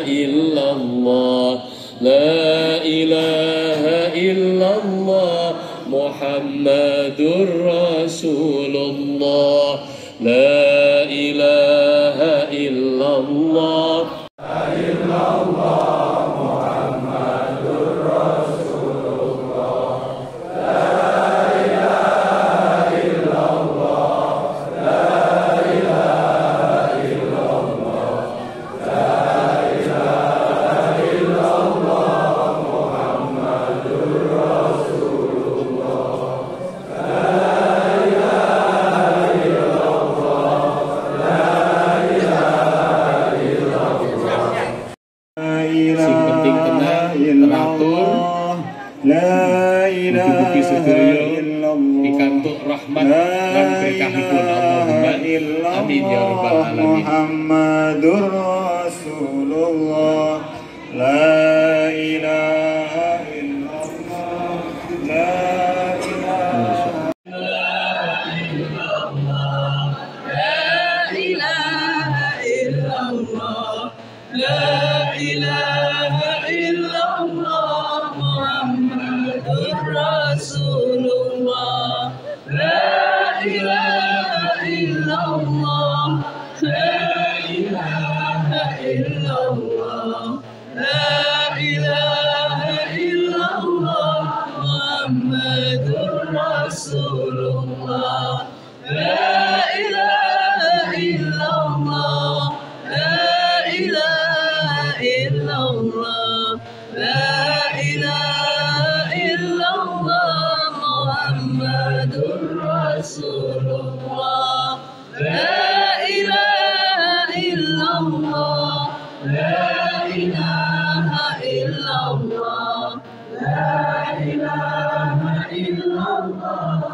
illallah, la ilaha illallah, Muhammadur Rasulullah, la ilaha illallah. Sing penting tenang, teratur, mugi-mugi sedaya pikantuk rahmat lan berkahipun Allahumma amin ya rabbal alamin. Muhammadur Rasulullah, la ilaha illallah, la ilaha illallah, La ilaha illallah, la ilaha illallah, Muhammadur Rasulullah, la ilaha illallah, la ilaha illallah, la ilaha illallah, Muhammadur Rasulullah, la ilaha illallah, la ilaha illallah, la ilaha illallah, Muhammadur Rasulullah, la ilaha illallah, la ilaha illallah, la ilaha illallah.